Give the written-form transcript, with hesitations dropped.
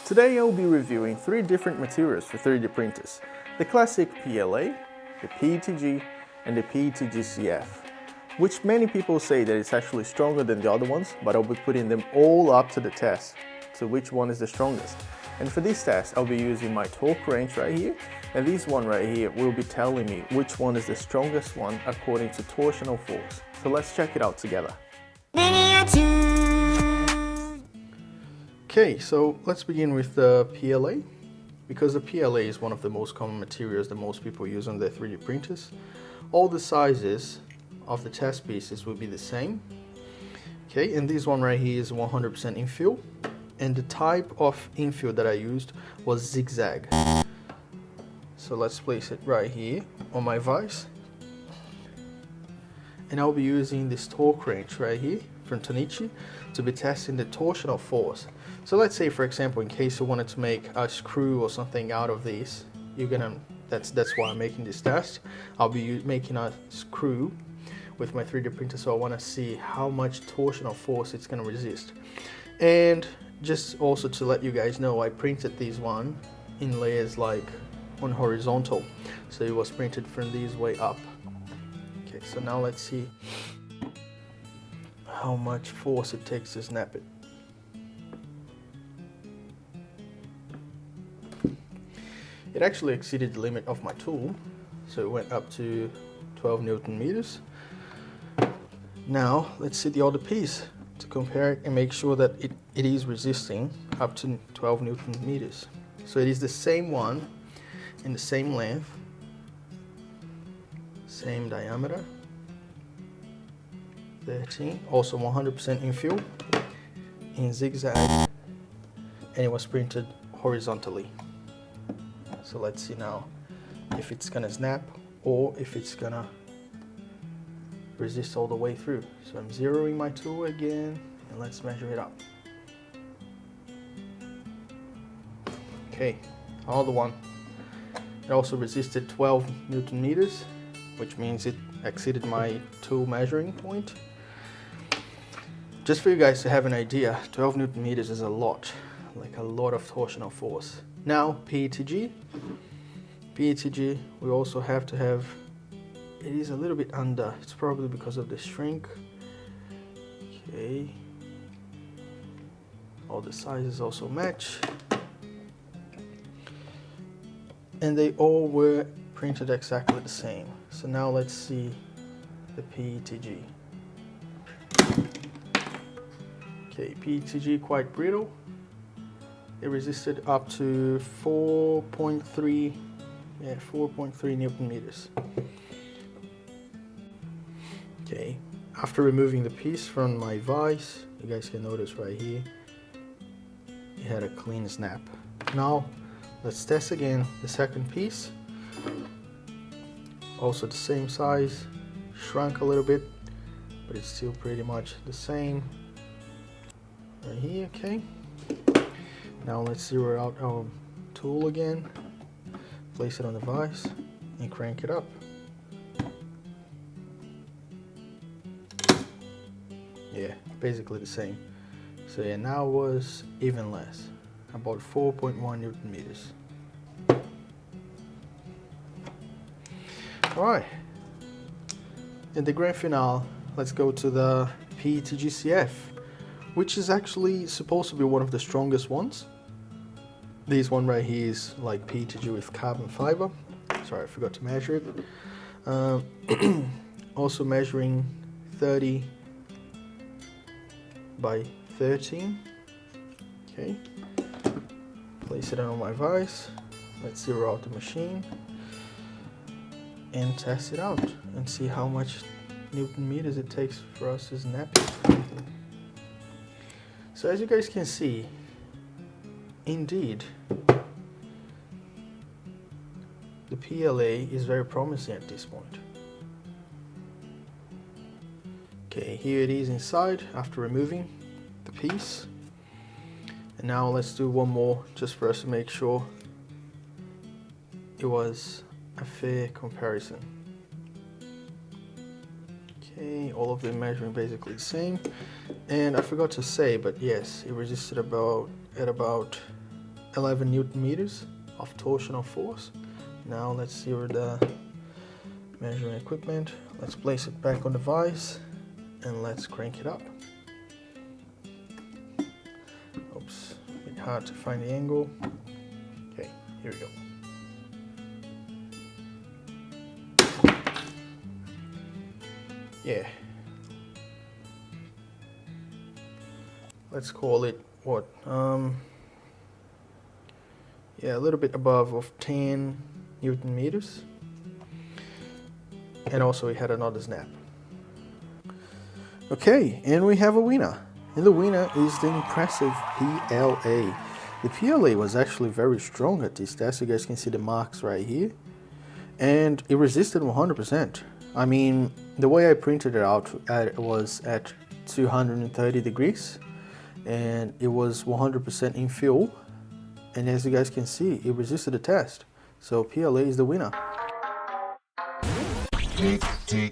Today I will be reviewing 3 different materials for 3D printers, the classic PLA, the PETG, and the PETG-CF, which many people say that it's actually stronger than the other ones, but I'll be putting them all up to the test, so which one is the strongest. And for this test, I'll be using my torque wrench right here, and this one right here will be telling me which one is the strongest one according to torsional force. So let's check it out together. Okay, so let's begin with the PLA, because the PLA is one of the most common materials that most people use on their 3D printers. All the sizes of the test pieces will be the same. Okay, and this one right here is 100% infill, and the type of infill that I used was zigzag. So let's place it right here on my vise, and I'll be using this torque wrench right here from Tonichi to be testing the torsional force. So let's say, for example, in case you wanted to make a screw or something out of this, that's why I'm making this test. I'll be making a screw with my 3D printer, so I want to see how much torsional force it's going to resist. And just also to let you guys know, I printed this one in layers like on horizontal, so it was printed from this way up. Okay, so now let's see how much force it takes to snap it. It actually exceeded the limit of my tool, so it went up to 12 Newton meters. Now let's see the other piece to compare it and make sure that it is resisting up to 12 Newton meters. So it is the same one in the same length, same diameter, 13, also 100% infill in zigzag, and it was printed horizontally. So let's see now if it's gonna snap or if it's gonna resist all the way through. So I'm zeroing my tool again, and let's measure it up. Okay, another one. It also resisted 12 Newton meters, which means it exceeded my tool measuring point. Just for you guys to have an idea, 12 Newton meters is a lot, like a lot of torsional force. Now PETG, we also have to have, it is a little bit under, it's probably because of the shrink. Okay, all the sizes also match, and they all were printed exactly the same. So now let's see the PETG. Okay, PETG quite brittle. It resisted up to 4.3 Newton meters. Okay, after removing the piece from my vise, you guys can notice right here, it had a clean snap. Now, let's test again the second piece. Also the same size, shrunk a little bit, but it's still pretty much the same. Right here, okay. Now let's zero out our tool again, place it on the vise, and crank it up. Yeah, basically the same. So yeah, now was even less, about 4.1 Newton meters. Alright, in the grand finale, let's go to the PETG-CF, which is actually supposed to be one of the strongest ones. This one right here is like PETG with carbon fiber. Sorry, I forgot to measure it. Also measuring 30 by 13. Okay, place it on my vise. Let's zero out the machine and test it out and see how much Newton meters it takes for us to snap it. So as you guys can see, indeed, the PLA is very promising at this point. Okay, here it is inside after removing the piece. And now let's do one more just for us to make sure it was a fair comparison. Okay, all of them measuring basically the same. And I forgot to say, but yes, it resisted at about 11 Newton meters of torsional force. Now let's zero the measuring equipment. Let's place it back on the vise and let's crank it up. Oops, a bit hard to find the angle. Okay, here we go. Yeah. Let's call it what? Yeah, a little bit above of 10 Newton meters. And also we had another snap. Okay, and we have a winner. And the winner is the impressive PLA. The PLA was actually very strong at this test. You guys can see the marks right here. And it resisted 100%. I mean, the way I printed it out was at 230 degrees. And it was 100% in fill. And as you guys can see, it resisted the test. So PLA is the winner. PETG.